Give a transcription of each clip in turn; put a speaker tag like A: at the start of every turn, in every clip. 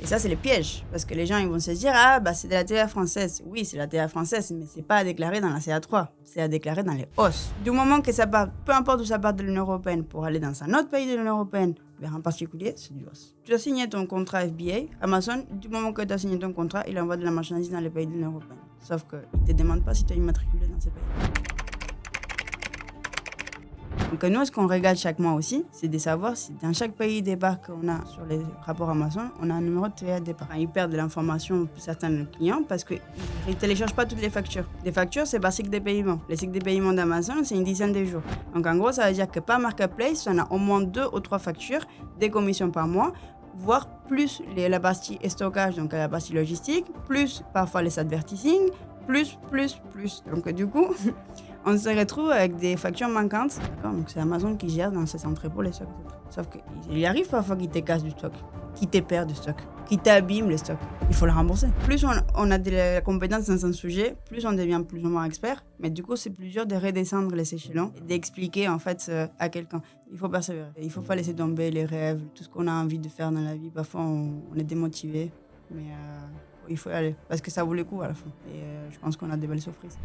A: Et ça, c'est le piège. Parce que les gens, ils vont se dire, ah, bah, c'est de la TVA française. Oui, c'est la TVA française, mais c'est pas à déclarer dans la CA3. C'est à déclarer dans les OSS. Du moment que ça part, peu importe où ça part de l'Union européenne, pour aller dans un autre pays de l'Union européenne, vers un particulier, c'est du OSS. Tu as signé ton contrat FBA, Amazon, du moment que tu as signé ton contrat, il envoie de la marchandise dans les pays de l'Union européenne. Sauf qu'il ne te demande pas si tu es immatriculé dans ces pays. Donc nous, ce qu'on regarde chaque mois aussi, c'est de savoir si dans chaque pays départ qu'on a sur les rapports Amazon, on a un numéro de TVA départ. Ils perdent de l'information pour certains de nos clients parce qu'ils ne téléchargent pas toutes les factures. Les factures, c'est par cycle de paiement. Le cycle de paiement d'Amazon, c'est une dizaine de jours. Donc en gros, ça veut dire que par marketplace, on a au moins 2 ou 3 factures, des commissions par mois, voire plus la partie stockage, donc la partie logistique, plus parfois les advertising, plus. Donc du coup, on se retrouve avec des factures manquantes. Donc c'est Amazon qui gère dans ses entrepôts les stocks. Sauf qu'il arrive parfois qu'ils te cassent du stock, qu'ils te perdent du stock, qu'ils t'abîment les stocks. Il faut le rembourser. Plus on a de la compétence dans un sujet, plus on devient plus ou moins expert. Mais du coup, c'est plus dur de redescendre les échelons et d'expliquer en fait à quelqu'un. Il faut persévérer. Il ne faut pas laisser tomber les rêves, tout ce qu'on a envie de faire dans la vie. Parfois, on est démotivé. Mais il faut y aller parce que ça vaut le coup à la fin. Et je pense qu'on a des belles surprises.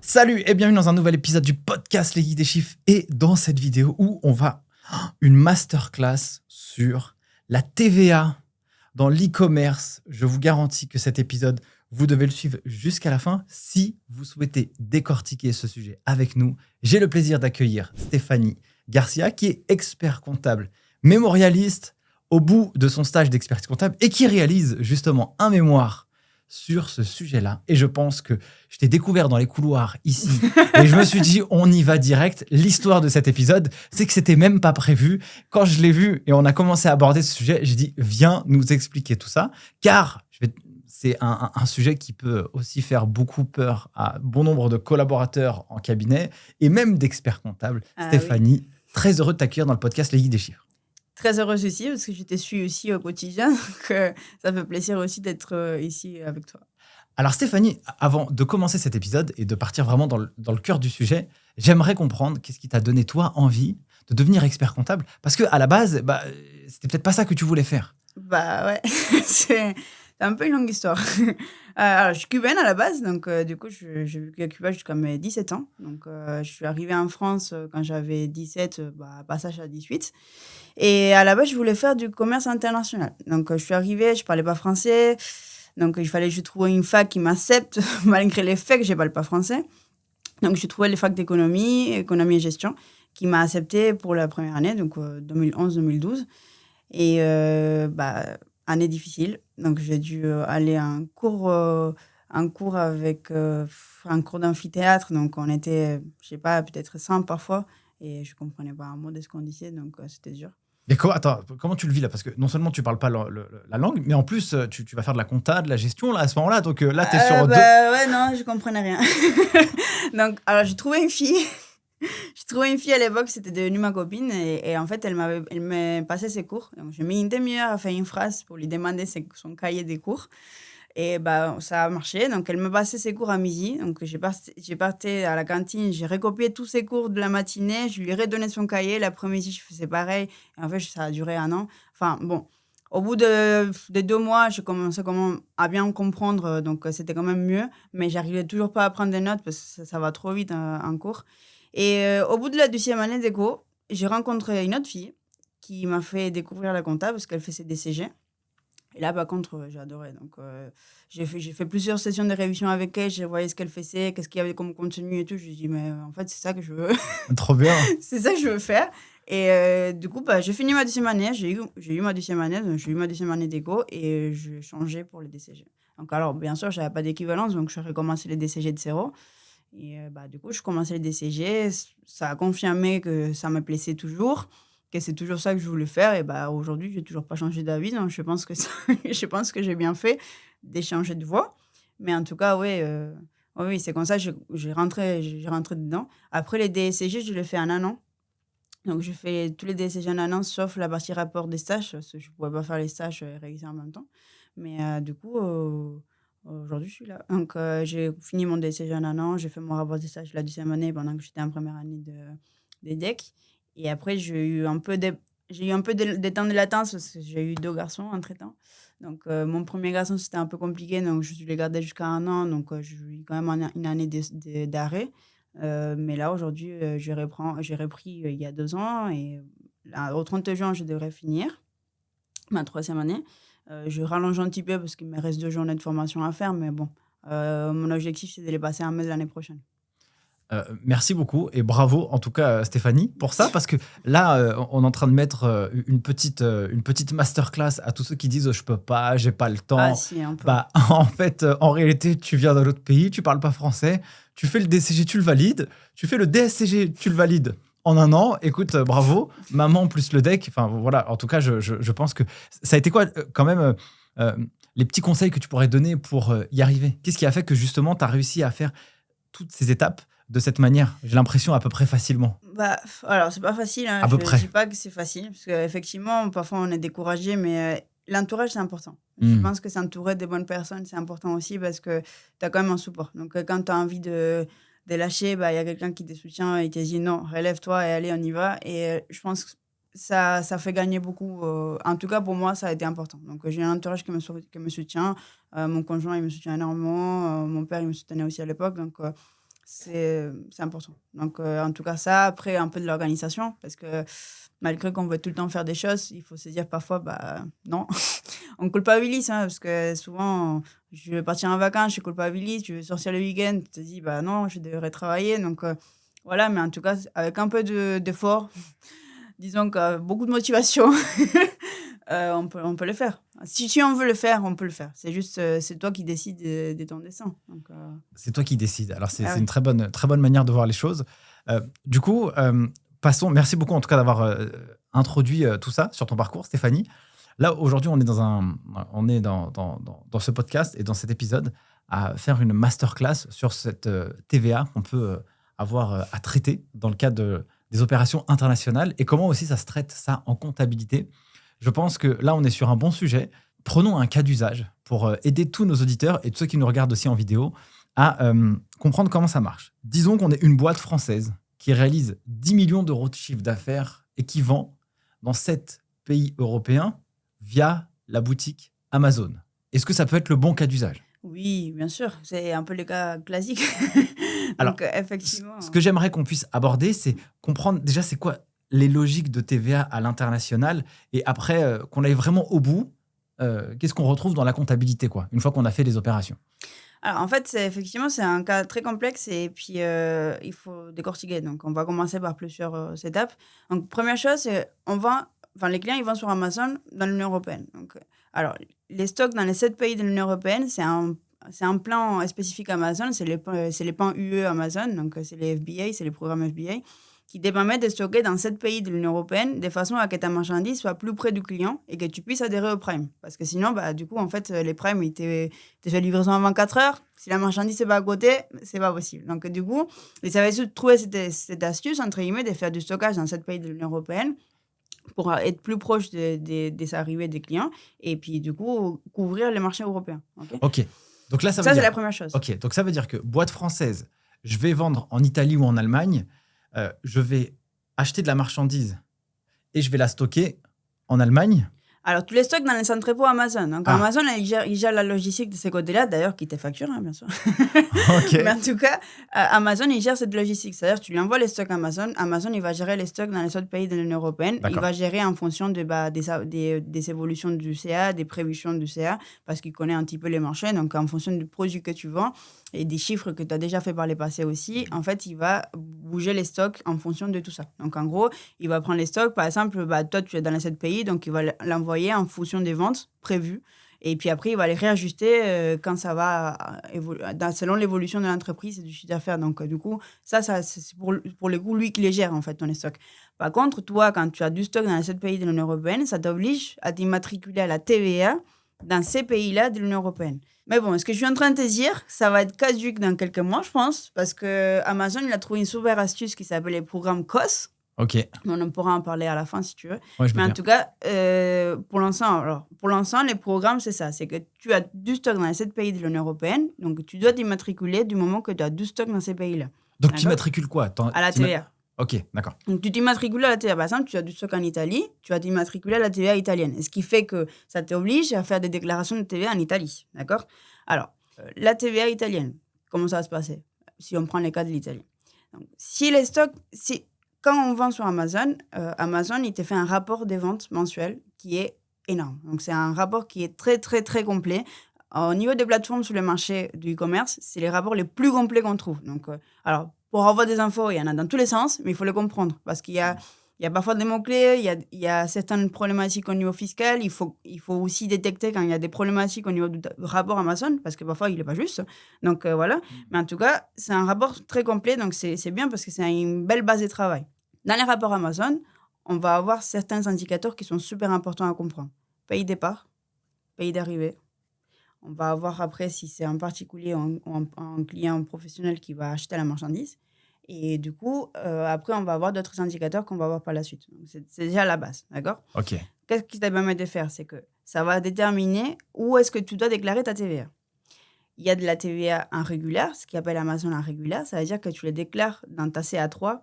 B: Salut et bienvenue dans un nouvel épisode du podcast Les Geeks des Chiffres. Et dans cette vidéo où on va une masterclass sur la TVA dans l'e-commerce. Je vous garantis que cet épisode, vous devez le suivre jusqu'à la fin si vous souhaitez décortiquer ce sujet avec nous. J'ai le plaisir d'accueillir Stéphanie Garcia qui est expert comptable mémorialiste au bout de son stage d'expertise comptable et qui réalise justement un mémoire sur ce sujet-là. Et je pense que je t'ai découvert dans les couloirs ici et je me suis dit, on y va direct. L'histoire de cet épisode, c'est que c'était même pas prévu. Quand je l'ai vu et on a commencé à aborder ce sujet, j'ai dit, viens nous expliquer tout ça, car c'est un sujet qui peut aussi faire beaucoup peur à bon nombre de collaborateurs en cabinet et même d'experts comptables. Stéphanie, oui. Très heureux de t'accueillir dans le podcast Les Geeks des Chiffres.
A: Très heureuse aussi parce que je te suis aussi au quotidien. Donc, ça fait plaisir aussi d'être ici avec toi.
B: Alors Stéphanie, avant de commencer cet épisode et de partir vraiment dans le cœur du sujet, j'aimerais comprendre qu'est-ce qui t'a donné toi envie de devenir expert comptable. Parce qu'à la base, c'était peut-être pas ça que tu voulais faire.
A: Bah ouais, c'est un peu une longue histoire. Alors, je suis cubaine à la base, donc du coup, j'ai vécu à Cuba jusqu'à mes 17 ans. Donc, je suis arrivée en France quand j'avais 17, passage à 18. Et à la base, je voulais faire du commerce international. Donc, je suis arrivée, je parlais pas français. Donc, il fallait que je trouve une fac qui m'accepte, malgré les faits que je parle pas français. Donc, j'ai trouvé les facs d'économie, économie et gestion, qui m'a acceptée pour la première année, donc 2011-2012. Et année difficile. Donc, j'ai dû aller à un cours avec un cours d'amphithéâtre. Donc, on était, je sais pas, peut-être 100 parfois. Et je comprenais pas un mot de ce qu'on disait, donc c'était dur.
B: Mais comment tu le vis là ? Parce que non seulement tu parles pas la langue, mais en plus tu vas faire de la compta, de la gestion là, à ce moment-là. Donc là, tu es sur deux.
A: Ouais, non, je comprenais rien. Donc, alors, j'ai trouvé une fille. J'ai trouvé une fille à l'époque, c'était devenue ma copine. Et en fait, elle m'a passé ses cours. Donc, j'ai mis une demi-heure à faire une phrase pour lui demander son cahier des cours. Et ça a marché. Donc, elle me passait ses cours à midi. Donc, j'ai parti à la cantine, j'ai recopié tous ses cours de la matinée. Je lui ai redonné son cahier. L'après-midi, je faisais pareil. Et en fait, ça a duré 1 an. Enfin, bon. Au bout de 2 mois, je commençais à bien comprendre. Donc, c'était quand même mieux. Mais j'arrivais toujours pas à prendre des notes parce que ça va trop vite en cours. Et au bout de la 2e année d'éco, j'ai rencontré une autre fille qui m'a fait découvrir la compta parce qu'elle fait ses DCG. Et là, par contre, j'ai adoré. Donc, j'ai fait plusieurs sessions de révision avec elle. J'ai voyé ce qu'elle faisait, qu'est-ce qu'il y avait comme contenu et tout. Je lui ai dit, mais en fait, c'est ça que je veux.
B: Trop bien.
A: C'est ça que je veux faire. Et du coup, j'ai fini ma 2e année. J'ai eu ma 2e année. Donc, j'ai eu ma 2e année d'éco et j'ai changé pour les DCG. Donc, alors, bien sûr, je n'avais pas d'équivalence. Donc, je recommençais les DCG de zéro. Et du coup, je commençais les DCG. Ça a confirmé que ça me plaisait toujours, que c'est toujours ça que je voulais faire. Et aujourd'hui, je n'ai toujours pas changé d'avis. Donc, je pense que j'ai bien fait d'échanger de voie. Mais en tout cas, oui, c'est comme ça que j'ai rentré dedans. Après, les DCG, je les fais en 1 an. Donc, je fais tous les DCG en 1 an, sauf la partie rapport des stages, parce que je ne pouvais pas faire les stages et réviser en même temps. Mais du coup, aujourd'hui, je suis là. Donc, j'ai fini mon DCG en 1 an, j'ai fait mon rapport des stages la 2e année pendant que j'étais en première année des decks. Et après, j'ai eu un peu des temps de latence parce que j'ai eu 2 garçons entre-temps. Donc, mon premier garçon, c'était un peu compliqué, donc je l'ai gardé jusqu'à 1 an, donc j'ai eu quand même une année d'arrêt. Mais là, aujourd'hui, j'ai repris il y a 2 ans et là, au 30 juin, je devrais finir ma 3e année. Je rallonge un petit peu parce qu'il me reste 2 journées de formation à faire, mais bon, mon objectif, c'est de les passer en mai de l'année prochaine.
B: Merci beaucoup et bravo en tout cas Stéphanie pour ça parce que là on est en train de mettre une petite masterclass à tous ceux qui disent je peux pas, j'ai pas le temps.
A: Ah si, un peu.
B: Bah en fait en réalité tu viens d'un autre pays, tu parles pas français, tu fais le DCG, tu le valides, tu fais le DSCG, tu le valides en 1 an. Écoute, bravo, maman plus le deck. Enfin voilà, en tout cas je pense que ça a été quoi quand même les petits conseils que tu pourrais donner pour y arriver. Qu'est-ce qui a fait que justement tu as réussi à faire toutes ces étapes de cette manière? J'ai l'impression à peu près facilement.
A: Bah, alors c'est pas facile, hein.
B: À peu
A: Je
B: près.
A: dis pas que c'est facile parce qu'effectivement, parfois on est découragé, mais l'entourage, c'est important. Je pense que s'entourer des bonnes personnes, c'est important aussi parce que tu as quand même un support. Donc, quand tu as envie de lâcher, bah, y a quelqu'un qui te soutient et te dit non, relève-toi et allez, on y va. Et je pense que ça fait gagner beaucoup. En tout cas, pour moi, ça a été important. Donc, j'ai un entourage qui me soutient. Mon conjoint, il me soutient énormément. Mon père, il me soutenait aussi à l'époque. Donc, c'est important. Donc, en tout cas, ça, après, un peu de l'organisation, parce que malgré qu'on veut tout le temps faire des choses, il faut se dire parfois, bah non, on culpabilise, hein, parce que souvent, je vais partir en vacances, je culpabilise, je vais sortir le week-end, tu te dis, bah non, je devrais travailler. Donc, voilà, mais en tout cas, avec un peu d'effort, disons que beaucoup de motivation, on peut le faire. Si on veut le faire, on peut le faire. C'est juste, c'est toi qui décides de ton destin. Donc,
B: C'est toi qui décides. Alors, c'est
A: Ah oui.
B: une très bonne manière de voir les choses. Du coup, passons. Merci beaucoup en tout cas d'avoir introduit tout ça sur ton parcours, Stéphanie. Là, aujourd'hui, on est dans ce podcast et dans cet épisode à faire une masterclass sur cette TVA qu'on peut avoir à traiter dans le cadre des opérations internationales et comment aussi ça se traite ça en comptabilité. Je pense que là, on est sur un bon sujet. Prenons un cas d'usage pour aider tous nos auditeurs et tous ceux qui nous regardent aussi en vidéo à comprendre comment ça marche. Disons qu'on est une boîte française qui réalise 10 millions d'euros de chiffre d'affaires et qui vend dans 7 pays européens via la boutique Amazon. Est-ce que ça peut être le bon cas d'usage?
A: Oui, bien sûr. C'est un peu le cas classique.
B: Alors,
A: Donc, effectivement.
B: Ce que j'aimerais qu'on puisse aborder, c'est comprendre déjà c'est quoi les logiques de TVA à l'international et après qu'on aille vraiment au bout, qu'est-ce qu'on retrouve dans la comptabilité, quoi, une fois qu'on a fait les opérations.
A: Alors, en fait, effectivement, c'est un cas très complexe et puis il faut décortiquer. Donc, on va commencer par plusieurs étapes. Donc, première chose, c'est les clients, ils vont sur Amazon dans l'Union européenne. Donc, alors, les stocks dans les 7 pays de l'Union européenne, c'est un plan spécifique Amazon, c'est les plans UE Amazon, donc c'est les FBA, c'est les programmes FBA, qui te permettent de stocker dans 7 pays de l'Union européenne de façon à que ta marchandise soit plus près du client et que tu puisses adhérer au Prime. Parce que sinon, bah, du coup, en fait, les Prime, ils te font livraison en 24 heures. Si la marchandise n'est pas à côté, c'est pas possible. Donc, du coup, ils avaient su trouver cette astuce, entre guillemets, de faire du stockage dans 7 pays de l'Union européenne pour être plus proche des arrivées des clients et puis, du coup, couvrir les marchés européens.
B: Ok. Donc là, ça
A: c'est la première chose.
B: Ok. Donc ça veut dire que boîte française, je vais vendre en Italie ou en Allemagne, je vais acheter de la marchandise et je vais la stocker en Allemagne.
A: Alors, tous les stocks dans les entrepôts Amazon. Donc, Amazon, il gère la logistique de ces côtés-là, d'ailleurs, qui te facture, hein, bien sûr.
B: Okay.
A: Mais en tout cas, Amazon, il gère cette logistique. C'est-à-dire, tu lui envoies les stocks Amazon. Amazon, il va gérer les stocks dans les autres pays de l'Union européenne.
B: D'accord.
A: Il va gérer en fonction des évolutions du CA, des prévisions du CA, parce qu'il connaît un petit peu les marchés. Donc, en fonction du produit que tu vends et des chiffres que tu as déjà fait par les passés aussi, en fait, il va bouger les stocks en fonction de tout ça. Donc, en gros, il va prendre les stocks. Par exemple, toi, tu es dans les 7 pays, donc il va l'envoyer en fonction des ventes prévues. Et puis après, il va les réajuster quand ça va selon l'évolution de l'entreprise et du chiffre d'affaires. Donc, du coup, ça c'est pour le coup, lui qui les gère, en fait, ton stock. Par contre, toi, quand tu as du stock dans les 7 pays de l'Union européenne, ça t'oblige à t'immatriculer à la TVA dans ces pays-là de l'Union européenne. Mais bon, ce que je suis en train de te dire, ça va être caduc dans quelques mois, je pense, parce que Amazon, il a trouvé une super astuce qui s'appelle les programmes COS.
B: Ok.
A: On pourra en parler à la fin si tu veux.
B: Ouais,
A: mais en tout cas, pour l'instant, les programmes, c'est ça. C'est que tu as du stock dans les 7 pays de l'Union européenne. Donc, tu dois t'immatriculer du moment que tu as du stock dans ces pays-là.
B: Donc, tu immatricules quoi?
A: À la TVA.
B: Ok, d'accord.
A: Donc, tu t'immatricules à la TVA. Par exemple, tu as du stock en Italie, tu vas t'immatriculer à la TVA italienne. Et ce qui fait que ça t'oblige à faire des déclarations de TVA en Italie. D'accord? Alors, la TVA italienne, comment ça va se passer si on prend les cas de l'Italie? Donc, si les stocks, quand on vend sur Amazon, Amazon, il te fait un rapport des ventes mensuel qui est énorme. Donc, c'est un rapport qui est très, très, très complet. Au niveau des plateformes sur le marché du e-commerce, c'est les rapports les plus complets qu'on trouve. Donc, alors, pour avoir des infos, il y en a dans tous les sens, mais il faut les comprendre parce qu'il y a parfois des mots-clés, il y a certaines problématiques au niveau fiscal. Il faut aussi détecter quand il y a des problématiques au niveau du rapport Amazon parce que parfois, il n'est pas juste. Donc, voilà. Mais en tout cas, c'est un rapport très complet, donc c'est bien parce que c'est une belle base de travail. Dans les rapports Amazon, on va avoir certains indicateurs qui sont super importants à comprendre. Pays départ, pays d'arrivée. On va avoir après si c'est un particulier ou un client professionnel qui va acheter la marchandise. Et du coup, après, on va avoir d'autres indicateurs qu'on va voir par la suite. Donc, c'est déjà la base, d'accord?
B: Ok.
A: Qu'est-ce qui te permet de faire? C'est que ça va déterminer où est-ce que tu dois déclarer ta TVA. Il y a de la TVA irrégulière, ce qu'on appelle Amazon irrégulière. Ça veut dire que tu les déclares dans ta CA3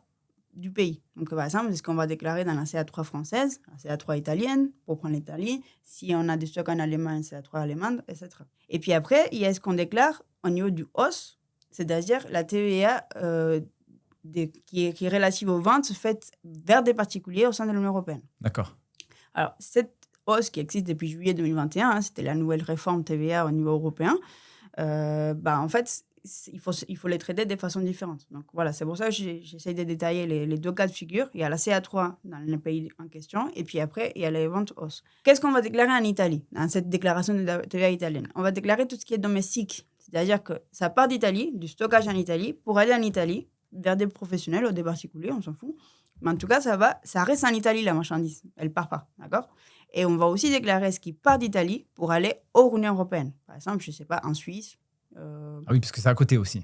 A: du pays. Donc, par exemple, c'est ce qu'on va déclarer dans la CA3 française, la CA3 italienne, pour prendre l'Italie. Si on a des stocks en Allemagne, CA3 allemande, etc. Et puis après, il y a ce qu'on déclare au niveau du hausse, c'est-à-dire la TVA qui est relative aux ventes faites vers des particuliers au sein de l'Union européenne.
B: D'accord.
A: Alors, cette hausse qui existe depuis juillet 2021, c'était la nouvelle réforme TVA au niveau européen, en fait, il faut les traiter de façon différente. Donc voilà, c'est pour ça que j'essaie de détailler les deux cas de figure. Il y a la CA3 dans le pays en question, et puis après, il y a les ventes hausse. Qu'est-ce qu'on va déclarer en Italie, dans cette déclaration de TVA italienne? On va déclarer tout ce qui est domestique, c'est-à-dire que ça part d'Italie, du stockage en Italie, pour aller en Italie, vers des professionnels ou des particuliers, on s'en fout. Mais en tout cas, ça reste en Italie, la marchandise. Elle ne part pas, d'accord? Et on va aussi déclarer ce qui part d'Italie pour aller hors Union européenne. Par exemple, je ne sais pas, en Suisse.
B: Ah oui, parce que c'est à côté aussi.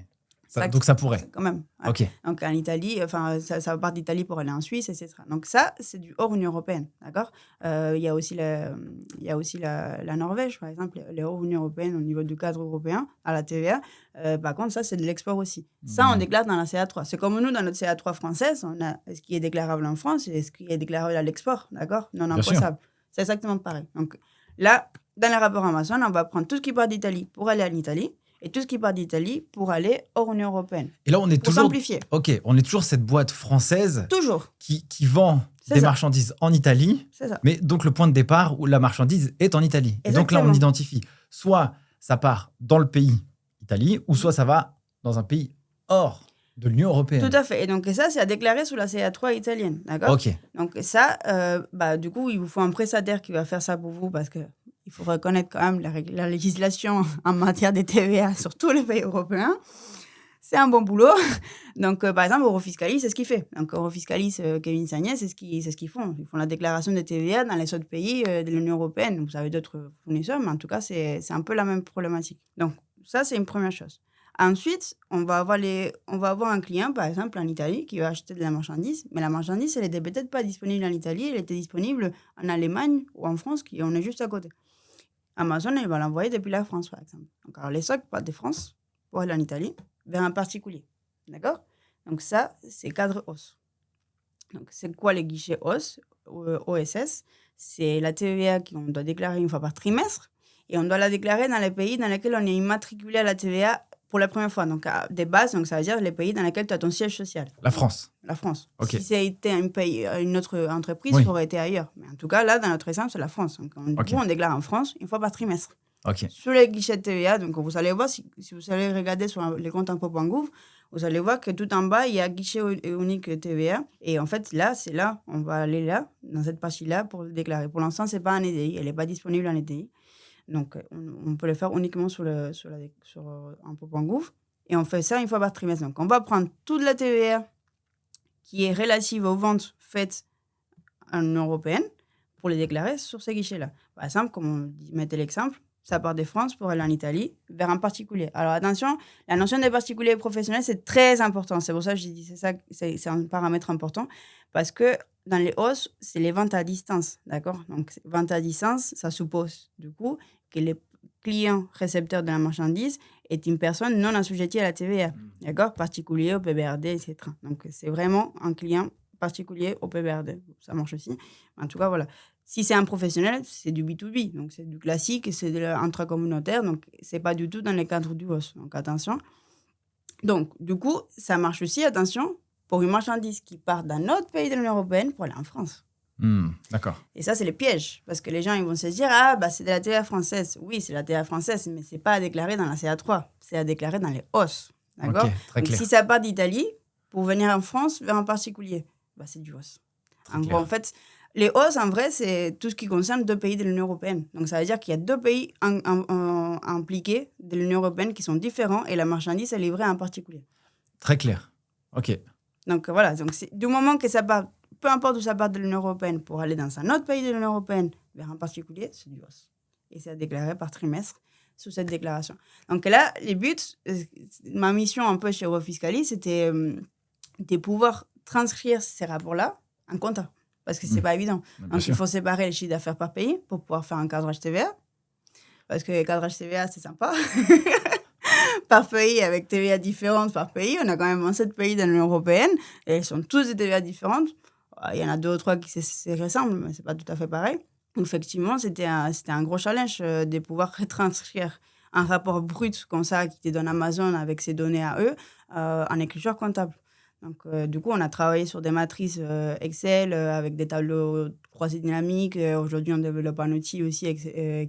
B: Donc ça pourrait.
A: Quand même.
B: Ok.
A: Donc en Italie, ça part d'Italie pour aller en Suisse, etc. Donc ça, c'est du hors Union européenne, d'accord? Il y a aussi la Norvège, par exemple, les hors Union européenne au niveau du cadre européen à la TVA. Par contre, ça, c'est de l'export aussi. Ça, on déclare dans la CA3. C'est comme nous, dans notre CA3 française, on a ce qui est déclarable en France et ce qui est déclarable à l'export, d'accord? Non imposable. C'est exactement pareil. Donc là, dans les rapports Amazon, on va prendre tout ce qui part d'Italie pour aller en Italie. Et tout ce qui part d'Italie pour aller hors Union européenne.
B: Et là, on est
A: pour
B: toujours
A: simplifier.
B: Ok, on est toujours cette boîte française
A: toujours.
B: qui vend des marchandises en Italie.
A: C'est ça.
B: Mais donc, le point de départ où la marchandise est en Italie.
A: Exactement.
B: Et donc là, on identifie soit ça part dans le pays Italie, ou soit ça va dans un pays hors de l'Union européenne.
A: Tout à fait. Et donc ça, c'est à déclarer sous la CA3 italienne. D'accord?
B: Ok.
A: Donc ça, du coup, il vous faut un prestataire qui va faire ça pour vous parce que il faut reconnaître quand même la législation en matière de TVA sur tous les pays européens. C'est un bon boulot. Donc, par exemple, Eurofiscalis, c'est ce qu'il fait. Donc, Eurofiscalis, Kevin Sagnet, c'est ce qu'ils font. Ils font la déclaration de TVA dans les autres pays de l'Union européenne. Vous avez d'autres fournisseurs, mais en tout cas, c'est un peu la même problématique. Donc, ça, c'est une première chose. Ensuite, on va avoir un client, par exemple, en Italie, qui va acheter de la marchandise. Mais la marchandise, elle n'était peut-être pas disponible en Italie. Elle était disponible en Allemagne ou en France, on est juste à côté. Amazon, elle va l'envoyer depuis la France, par exemple. Donc, alors, les stocks partent de France pour aller en Italie vers un particulier. D'accord? Donc, ça, c'est cadre hausse. Donc, c'est quoi les guichets hausse, OSS? C'est la TVA qu'on doit déclarer une fois par trimestre. Et on doit la déclarer dans les pays dans lesquels on est immatriculé à la TVA pour la première fois. Donc, des bases, donc ça veut dire les pays dans lesquels tu as ton siège social.
B: La France.
A: La France.
B: Okay.
A: Si c'était un pays, une autre entreprise, ça aurait été ailleurs. Mais en tout cas, là, dans notre exemple, c'est la France. Donc, du coup, on déclare en France une fois par trimestre. Sur les guichets de TVA, donc vous allez voir, si vous allez regarder sur les comptes impôts.gouv, vous allez voir que tout en bas, il y a guichet unique TVA. Et en fait, là, on va aller là, dans cette partie-là, pour le déclarer. Pour l'instant, ce n'est pas en EDI, elle n'est pas disponible en EDI. Donc, on peut le faire uniquement sur impôts.gouv. Et on fait ça une fois par trimestre. Donc, on va prendre toute la TVA qui est relative aux ventes faites en Union européenne pour les déclarer sur ces guichets-là. Par exemple, comme on mettait l'exemple, ça part de France pour aller en Italie vers un particulier. Alors attention, la notion des particuliers professionnels, c'est très important. C'est pour ça que j'ai dit c'est un paramètre important parce que dans les hausses, c'est les ventes à distance, d'accord? Donc, ventes à distance, ça suppose du coup que client récepteur de la marchandise est une personne non assujettie à la TVA, d'accord, particulier au PBRD, etc. Donc, c'est vraiment un client particulier au PBRD. Ça marche aussi. En tout cas, voilà. Si c'est un professionnel, c'est du B2B, donc c'est du classique, et c'est de l'intracommunautaire, donc c'est pas du tout dans le cadre du HOS. Donc, attention. Donc, du coup, ça marche aussi, attention, pour une marchandise qui part d'un autre pays de l'Union européenne pour aller en France.
B: D'accord.
A: Et ça, c'est les pièges. Parce que les gens, ils vont se dire, ah, bah, c'est de la TVA française. Oui, c'est de la TVA française, mais c'est pas à déclarer dans la CA3. C'est à déclarer dans les HOS. D'accord?
B: Ok, très
A: Donc,
B: clair.
A: si ça part d'Italie, pour venir en France, vers un particulier, bah, c'est du HOS. En gros, en fait, les HOS, en vrai, c'est tout ce qui concerne 2 pays de l'Union européenne. Donc, ça veut dire qu'il y a 2 pays impliqués de l'Union européenne qui sont différents et la marchandise est livrée à un particulier.
B: Très clair. Ok.
A: Donc, voilà. Donc, du moment que ça part, peu importe où ça part de l'Union européenne, pour aller dans un autre pays de l'Union européenne vers un particulier, c'est du HOS. Et c'est à déclarer par trimestre sous cette déclaration. Donc là, les buts, ma mission un peu chez Eurofiscalis, c'était de pouvoir transcrire ces rapports-là en compta. Parce que c'est pas évident. Donc, il faut séparer les chiffres d'affaires par pays pour pouvoir faire un cadrage TVA. Parce que le cadrage TVA, c'est sympa. Par pays, avec TVA différentes par pays. On a quand même 27 pays dans l'Union européenne. Et ils sont tous des TVA différentes. Il y en a 2 ou 3 qui se ressemblent, mais c'est pas tout à fait pareil. Donc, effectivement, c'était un gros challenge de pouvoir retranscrire un rapport brut comme ça qui te donne Amazon avec ses données à eux en écriture comptable. Donc, du coup, on a travaillé sur des matrices Excel avec des tableaux croisés dynamiques. Aujourd'hui, on développe un outil aussi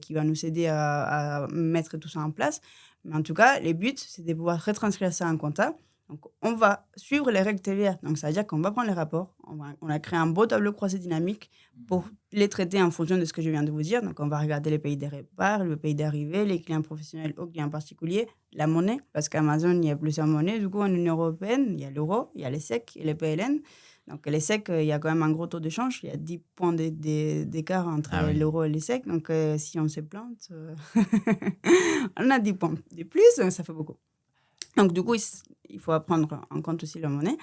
A: qui va nous aider à mettre tout ça en place. Mais en tout cas, les buts, c'est de pouvoir retranscrire ça en compta. Donc, on va suivre les règles TVA. Donc, ça veut dire qu'on va prendre les rapports. On a créé un beau tableau croisé dynamique pour les traiter en fonction de ce que je viens de vous dire. Donc, on va regarder les pays de départ, le pays d'arrivée, les clients professionnels aux clients particuliers, la monnaie, parce qu'Amazon, il y a plusieurs monnaies. Du coup, en Union européenne, il y a l'euro, il y a les SEC et les PLN. Donc, les SEC, il y a quand même un gros taux de change. Il y a 10 points d'écart entre l'euro et les SEC. Donc, si on se plante, on a 10 points de plus, ça fait beaucoup. Donc, du coup, il faut prendre en compte aussi la monnaie.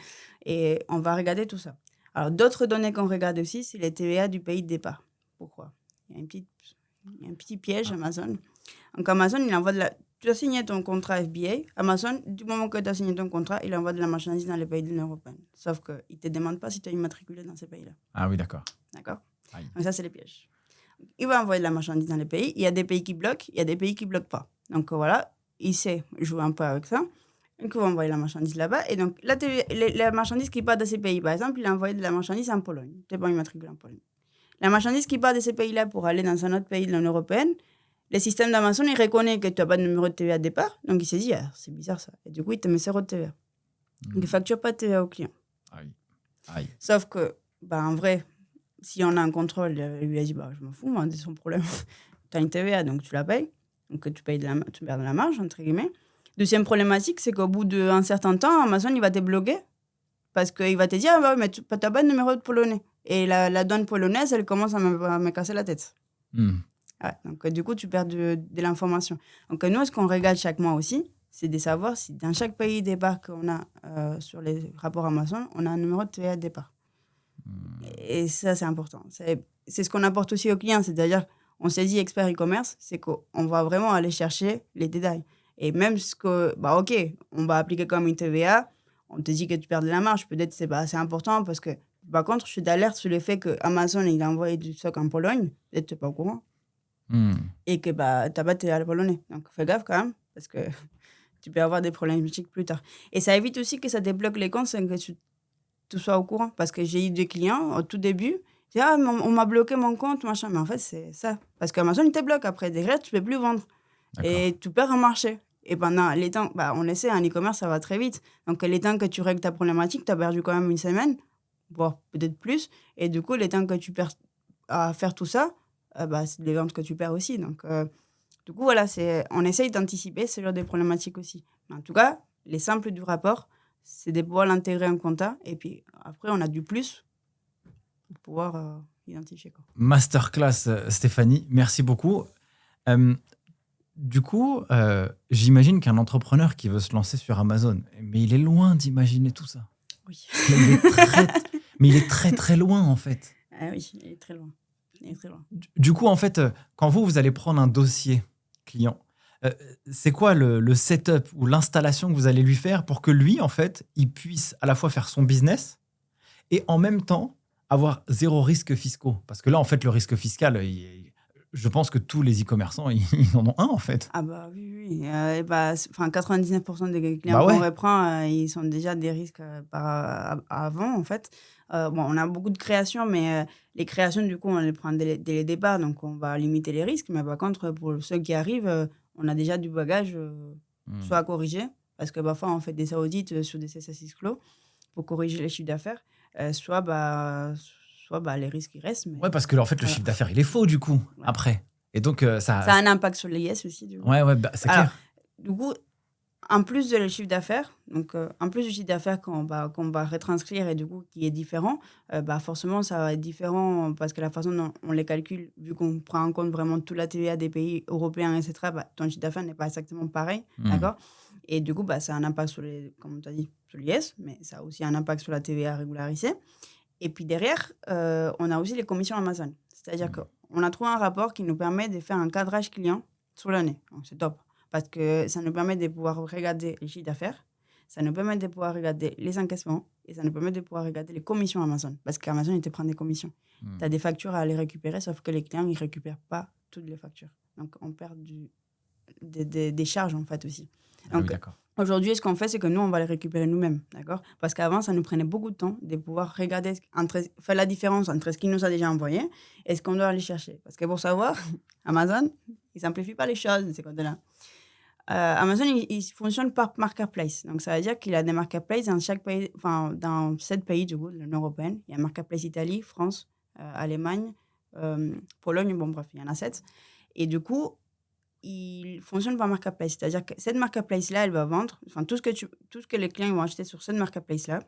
A: Et on va regarder tout ça. Alors, d'autres données qu'on regarde aussi, c'est les TVA du pays de départ. Pourquoi ? Il y a un petit piège, Amazon. Donc, Amazon, il envoie tu as signé ton contrat FBA. Amazon, du moment que tu as signé ton contrat, il envoie de la marchandise dans les pays de l'Union européenne. Sauf qu'il ne te demande pas si tu es immatriculé dans ces pays-là.
B: Ah oui, d'accord.
A: D'accord ? Donc, ça, c'est les pièges. Il va envoyer de la marchandise dans les pays. Il y a des pays qui bloquent, il y a des pays qui ne bloquent pas. Donc, voilà, il sait jouer un peu avec ça. Donc, il va envoyer la marchandise là-bas. Et donc, la marchandise qui part de ces pays, par exemple, il a envoyé de la marchandise en Pologne. Tu n'es pas immatriculé en Pologne. La marchandise qui part de ces pays-là pour aller dans un autre pays de l'Union européenne, le système d'Amazon, il reconnaît que tu n'as pas de numéro de TVA à départ. Donc, il s'est dit, c'est bizarre ça. Et du coup, il te met 0 de TVA. Donc, il ne facture pas de TVA au client.
B: Aïe.
A: Sauf que, en vrai, si on a un contrôle, lui a dit, je m'en fous, c'est son problème. Tu as une TVA, donc tu la payes. Donc, tu perds de la marge, entre guillemets. Deuxième problématique, c'est qu'au bout d'un certain temps, Amazon, il va te bloquer parce qu'il va te dire, mais tu n'as pas de numéro de polonais. Et la douane polonaise, elle commence à me casser la tête. Ouais, donc, du coup, tu perds de l'information. Donc, nous, ce qu'on regarde chaque mois aussi, c'est de savoir si dans chaque pays de départ qu'on a sur les rapports Amazon, on a un numéro de TVA de départ. Et ça, c'est important. C'est ce qu'on apporte aussi aux clients. C'est-à-dire, on s'est dit expert e-commerce, c'est qu'on va vraiment aller chercher les détails. Et même ce que, OK, on va appliquer comme une TVA, on te dit que tu perds de la marge, peut-être que c'est pas assez important parce que, par contre, je suis d'alerte sur le fait que Amazon, il a envoyé du stock en Pologne, peut-être que tu n'es pas au courant, et que tu n'as pas de TVA polonais. Donc, fais gaffe quand même, parce que tu peux avoir des problématiques plus tard. Et ça évite aussi que ça débloque les comptes sans que tu sois au courant. Parce que j'ai eu des clients, au tout début, qui disent, on m'a bloqué mon compte, machin. Mais en fait, c'est ça. Parce qu'Amazon, il te bloque après. Derrière, tu ne peux plus vendre. D'accord. Et tu perds un marché. Et pendant les temps, on le sait, en e-commerce, ça va très vite. Donc, les temps que tu règles ta problématique, tu as perdu quand même une semaine, voire peut-être plus. Et du coup, les temps que tu perds à faire tout ça, c'est les ventes que tu perds aussi. Donc, du coup, voilà, on essaye d'anticiper ce genre de problématiques aussi. Mais en tout cas, les simples du rapport, c'est de pouvoir l'intégrer en compta. Et puis, après, on a du plus pour pouvoir identifier.
B: Masterclass, Stéphanie. Merci beaucoup. Du coup, j'imagine qu'un entrepreneur qui veut se lancer sur Amazon, mais il est loin d'imaginer tout ça.
A: Oui.
B: Mais il est très, très loin, en fait.
A: Ah oui, il est très loin.
B: Du coup, en fait, quand vous allez prendre un dossier, client. C'est quoi le setup ou l'installation que vous allez lui faire pour que lui, en fait, il puisse à la fois faire son business et en même temps avoir zéro risque fiscaux? Parce que là, en fait, le risque fiscal, je pense que tous les e-commerçants, ils en ont un, en fait.
A: Ah bah oui. 99% des clients
B: Bah ouais.
A: qu'on reprend, ils sont déjà des risques avant, en fait. On a beaucoup de créations, mais les créations, du coup, on les prend dès les départs, donc on va limiter les risques. Mais par contre, pour ceux qui arrivent, on a déjà du bagage, soit à corriger, parce que parfois, on fait des audits sur des CSS clos pour corriger les chiffres d'affaires, soit les risques, ils restent. Mais
B: Ouais, parce que en fait, le
A: voilà.
B: chiffre d'affaires, il est faux, du coup, après. Et donc,
A: Ça a un impact sur l'IS aussi, du coup.
B: Ouais, bah, c'est
A: Alors,
B: clair.
A: Du coup, en plus de le chiffre d'affaires, donc en plus du chiffre d'affaires qu'on va retranscrire et du coup qui est différent, forcément ça va être différent parce que la façon dont on les calcule, vu qu'on prend en compte vraiment toute la TVA des pays européens, etc., ton chiffre d'affaires n'est pas exactement pareil, d'accord? Et du coup, ça a un impact sur comme tu as dit, sur l'IS, mais ça a aussi un impact sur la TVA régularisée. Et puis derrière, on a aussi les commissions Amazon. C'est-à-dire qu'on a trouvé un rapport qui nous permet de faire un cadrage client sur l'année. Donc c'est top. Parce que ça nous permet de pouvoir regarder les chiffres d'affaires, ça nous permet de pouvoir regarder les encaissements et ça nous permet de pouvoir regarder les commissions Amazon. Parce qu'Amazon, il te prend des commissions. Tu as des factures à aller récupérer, sauf que les clients, ils ne récupèrent pas toutes les factures. Donc, on perd des charges, en fait, aussi. Donc, aujourd'hui, ce qu'on fait, c'est que nous, on va les récupérer nous-mêmes, d'accord? Parce qu'avant, ça nous prenait beaucoup de temps de pouvoir regarder, faire la différence entre ce qu'il nous a déjà envoyé et ce qu'on doit aller chercher. Parce que pour savoir, Amazon, il ne simplifie pas les choses de ces côtés-là. Amazon, il fonctionne par marketplace. Donc, ça veut dire qu'il a des marketplaces dans chaque pays, dans 7 pays du coup, de l'Union européenne. Il y a marketplace Italie, France, Allemagne, Pologne, bref, il y en a 7. Et du coup, il fonctionne par marketplace. C'est-à-dire que cette marketplace-là, elle va vendre, tout ce que les clients vont acheter sur cette marketplace-là,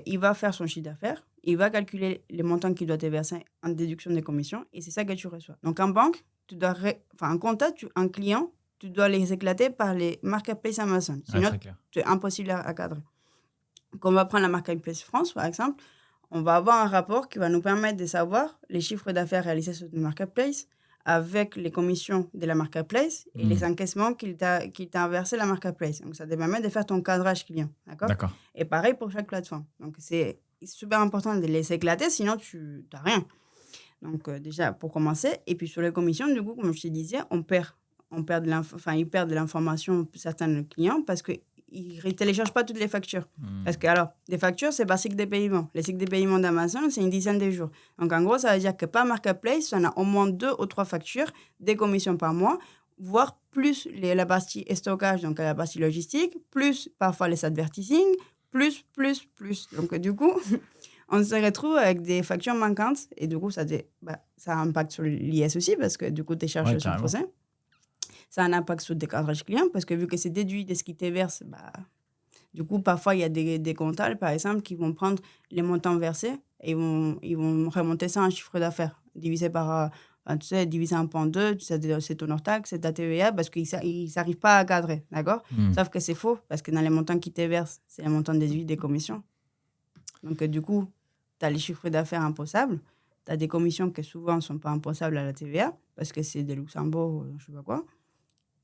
A: il va faire son chiffre d'affaires, il va calculer les montants qu'il doit te verser en déduction des commissions, et c'est ça que tu reçois. Donc, en banque, en compta, un client, tu dois les éclater par les marketplaces Amazon. Sinon, c'est impossible à cadrer. Donc, on va prendre la marketplace France, par exemple. On va avoir un rapport qui va nous permettre de savoir les chiffres d'affaires réalisés sur le marketplace avec les commissions de la marketplace et les encaissements qu'il t'a versé la marketplace. Donc, ça te permet de faire ton cadrage client. D'accord. Et pareil pour chaque plateforme. Donc, c'est super important de les éclater, sinon tu n'as rien. Donc, déjà, pour commencer. Et puis, sur les commissions, du coup, comme je te disais, ils perdent de l'information, certains clients, parce qu'ils ne téléchargent pas toutes les factures. Parce que, alors, les factures, c'est par cycle de paiement. Les cycles de paiement d'Amazon, c'est une dizaine de jours. Donc, en gros, ça veut dire que par marketplace, on a au moins 2 ou 3 factures, des commissions par mois, voire plus la partie stockage, donc la partie logistique, plus parfois les advertising, plus. Donc, du coup, on se retrouve avec des factures manquantes. Et du coup, ça impacte sur l'IS aussi, parce que du coup, tes charges sont faussées. Ça a un impact sur le décadrage client parce que vu que c'est déduit de ce qui te verse, du coup, parfois, il y a des comptables, par exemple, qui vont prendre les montants versés et ils vont remonter ça en chiffre d'affaires, divisé par, divisé en 0.2, c'est ton hors-taxe, c'est ta TVA, parce qu'ils n'arrivent pas à cadrer, d'accord? Sauf que c'est faux, parce que dans les montants qui te versent, c'est les montants déduits des commissions. Donc, du coup, tu as les chiffres d'affaires imposables, tu as des commissions qui souvent ne sont pas imposables à la TVA, parce que c'est de Luxembourg, je ne sais pas quoi.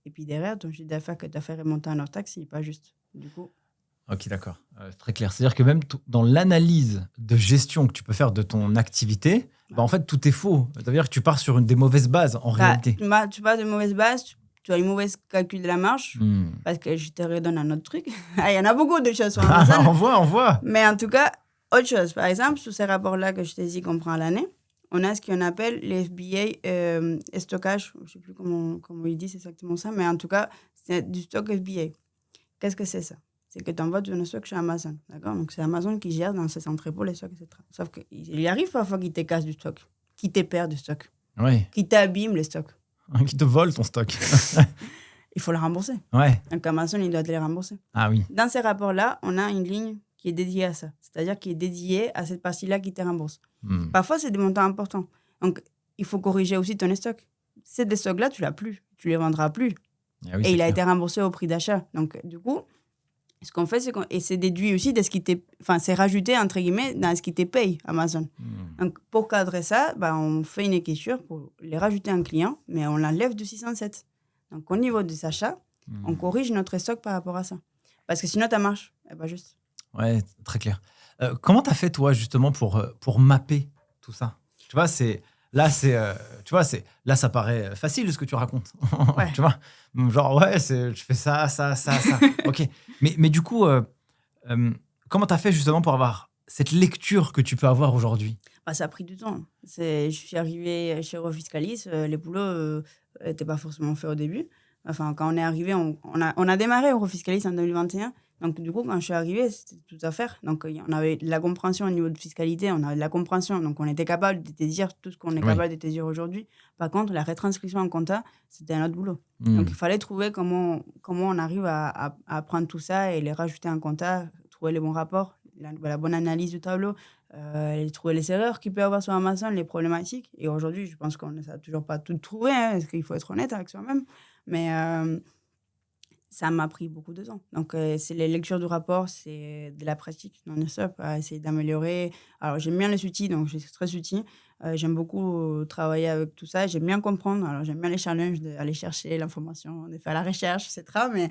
A: Et puis derrière, ton chiffre d'affaires que tu as fait remonter en hors-taxe, il n'est pas juste. Du coup.
B: Ok, d'accord. C'est très clair. C'est-à-dire que même dans l'analyse de gestion que tu peux faire de ton activité, en fait, tout est faux. C'est-à-dire que tu pars sur des mauvaises bases, en réalité.
A: Tu pars de mauvaises bases, tu as une mauvaise calcul de la marge, parce que je te redonne un autre truc. Il y en a beaucoup de choses sur Amazon.
B: On voit.
A: Mais en tout cas, autre chose. Par exemple, sur ces rapports-là que je t'ai dit qu'on prend à l'année, on a ce qu'on appelle les FBA stockage. Je ne sais plus comment ils disent exactement ça, mais en tout cas, c'est du stock FBA. Qu'est-ce que c'est ça? C'est que tu envoies ton stock chez Amazon. D'accord? Donc, c'est Amazon qui gère dans ses entrepôts les stocks, etc. Sauf qu'il arrive parfois qu'ils te cassent du stock, qu'ils te perdent du stock, qu'ils t'abîment les stocks.
B: Qui te volent ton stock.
A: Il faut le rembourser.
B: Ouais.
A: Donc, Amazon, il doit te les rembourser.
B: Ah oui.
A: Dans ces rapports-là, on a une ligne qui est dédiée à ça. C'est-à-dire qui est dédiée à cette partie-là qui te rembourse. Parfois, c'est des montants importants. Donc, il faut corriger aussi ton stock. Ces stocks-là, tu ne l'as plus. Tu ne les vendras plus.
B: Ah oui,
A: et il a été remboursé au prix d'achat. Donc, du coup, ce qu'on fait, et c'est déduit aussi de ce qui t'est... Enfin, c'est rajouté, entre guillemets, dans ce qui te paye, Amazon. Donc, pour cadrer ça, on fait une écriture pour les rajouter à un client, mais on l'enlève du 607. Donc, au niveau des achats, on corrige notre stock par rapport à ça. Parce que sinon, ta marche, elle va juste.
B: Ouais, très clair. Comment tu as fait, toi, justement, pour mapper tout ça? Tu vois, là, ça paraît facile ce que tu racontes.
A: Ouais.
B: Tu vois, genre, ouais, je fais ça. OK. Mais du coup, comment tu as fait, justement, pour avoir cette lecture que tu peux avoir aujourd'hui?
A: Bah, ça a pris du temps. Je suis arrivée chez Eurofiscalis, les boulots n'étaient pas forcément faits au début. Enfin, quand on est arrivé, on a démarré Eurofiscalis en 2021. Donc, du coup, quand je suis arrivée, c'était tout à faire. Donc, on avait de la compréhension au niveau de fiscalité, on avait de la compréhension. Donc, on était capable de te dire tout ce qu'on est capable de te dire aujourd'hui. Par contre, la retranscription en compta, c'était un autre boulot. Donc, il fallait trouver comment on arrive à prendre tout ça et les rajouter en compta, trouver les bons rapports, la bonne analyse du tableau, trouver les erreurs qu'il peut y avoir sur Amazon, les problématiques. Et aujourd'hui, je pense qu'on n'a toujours pas tout trouvé, parce qu'il faut être honnête avec soi-même. Mais ça m'a pris beaucoup de temps. Donc, c'est les lectures du rapport, c'est de la pratique non-stop, à essayer d'améliorer. Alors, j'aime bien les outils, donc je suis très outil. J'aime beaucoup travailler avec tout ça. J'aime bien comprendre. Alors, j'aime bien les challenges d'aller chercher l'information, de faire la recherche, etc.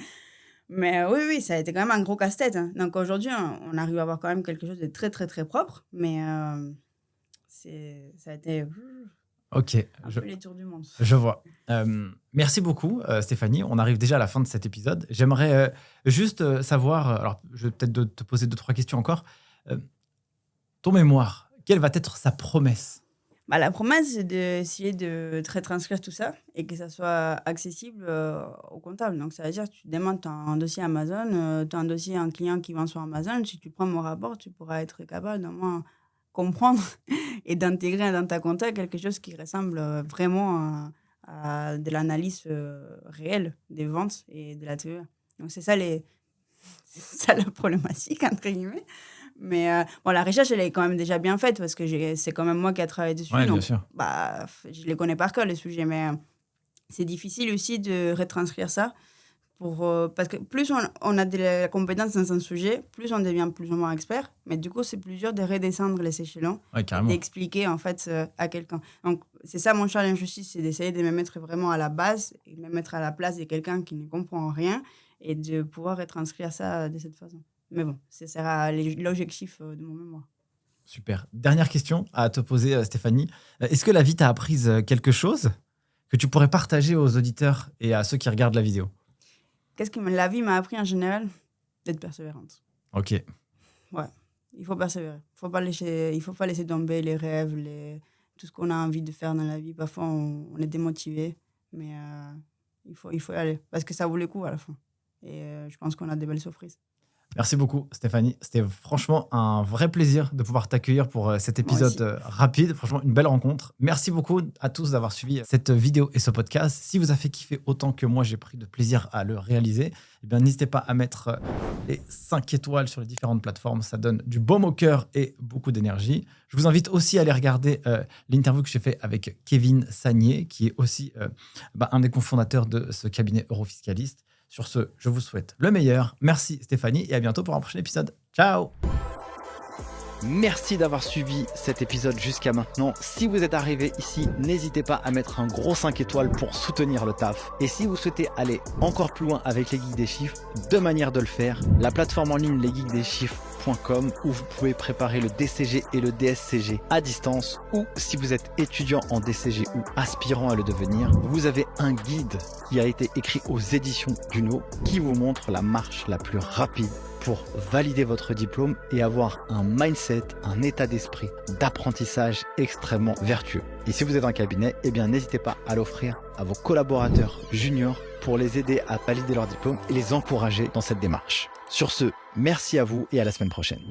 A: Mais oui, ça a été quand même un gros casse-tête. Hein. Donc, aujourd'hui, on arrive à avoir quand même quelque chose de très, très, très propre. Mais ça a été
B: OK.
A: un peu les tours du monde.
B: Je vois. Merci beaucoup, Stéphanie. On arrive déjà à la fin de cet épisode. J'aimerais juste savoir, alors je vais peut-être te poser 2-3 questions encore. Ton mémoire, quelle va être sa promesse?
A: Bah, la promesse, c'est d'essayer de retranscrire tout ça et que ça soit accessible au comptable. Donc, ça veut dire que tu demandes, tu as un dossier Amazon, tu as un dossier, un client qui vend sur Amazon. Si tu prends mon rapport, tu pourras être capable d'au moins comprendre et d'intégrer dans ta compta quelque chose qui ressemble vraiment à de l'analyse réelle des ventes et de la TVA. Donc, c'est ça la problématique, entre guillemets. Mais la recherche, elle est quand même déjà bien faite parce que c'est quand même moi qui ai travaillé dessus.
B: Ouais,
A: donc,
B: bien sûr.
A: je les connais par cœur, les sujets. Mais c'est difficile aussi de retranscrire ça. Parce que plus on a de la compétence dans un sujet, plus on devient plus ou moins expert. Mais du coup, c'est plus dur de redescendre les échelons et d'expliquer en fait à quelqu'un. Donc, c'est ça mon challenge aussi, c'est d'essayer de me mettre vraiment à la base et de me mettre à la place de quelqu'un qui ne comprend rien et de pouvoir retranscrire ça de cette façon. Mais bon, ce sera l'objectif de mon mémoire.
B: Super. Dernière question à te poser, Stéphanie. Est-ce que la vie t'a appris quelque chose que tu pourrais partager aux auditeurs et à ceux qui regardent la vidéo?
A: Qu'est-ce que la vie m'a appris en général? D'être persévérante.
B: OK.
A: Ouais, il faut persévérer. Il faut pas laisser tomber les rêves, tout ce qu'on a envie de faire dans la vie. Parfois, on est démotivé, mais il faut y aller parce que ça vaut le coup à la fin. Et je pense qu'on a des belles surprises.
B: Merci beaucoup, Stéphanie. C'était franchement un vrai plaisir de pouvoir t'accueillir pour cet épisode rapide. Franchement, une belle rencontre. Merci beaucoup à tous d'avoir suivi cette vidéo et ce podcast. Si vous a fait kiffer autant que moi, j'ai pris de plaisir à le réaliser, eh bien, n'hésitez pas à mettre les 5 étoiles sur les différentes plateformes. Ça donne du baume au cœur et beaucoup d'énergie. Je vous invite aussi à aller regarder l'interview que j'ai fait avec Kevin Sagnier, qui est aussi un des cofondateurs de ce cabinet Eurofiscaliste. Sur ce, je vous souhaite le meilleur. Merci Stéphanie et à bientôt pour un prochain épisode. Ciao!
C: Merci d'avoir suivi cet épisode jusqu'à maintenant. Si vous êtes arrivé ici, n'hésitez pas à mettre un gros 5 étoiles pour soutenir le taf. Et si vous souhaitez aller encore plus loin avec les geeks des chiffres, deux manières de le faire. La plateforme en ligne lesgeeksdeschiffres.com où vous pouvez préparer le DCG et le DSCG à distance, ou si vous êtes étudiant en DCG ou aspirant à le devenir, vous avez un guide qui a été écrit aux éditions Duno qui vous montre la marche la plus rapide pour valider votre diplôme et avoir un mindset, un état d'esprit d'apprentissage extrêmement vertueux. Et si vous êtes en cabinet, eh bien n'hésitez pas à l'offrir à vos collaborateurs juniors pour les aider à valider leur diplôme et les encourager dans cette démarche. Sur ce, merci à vous et à la semaine prochaine.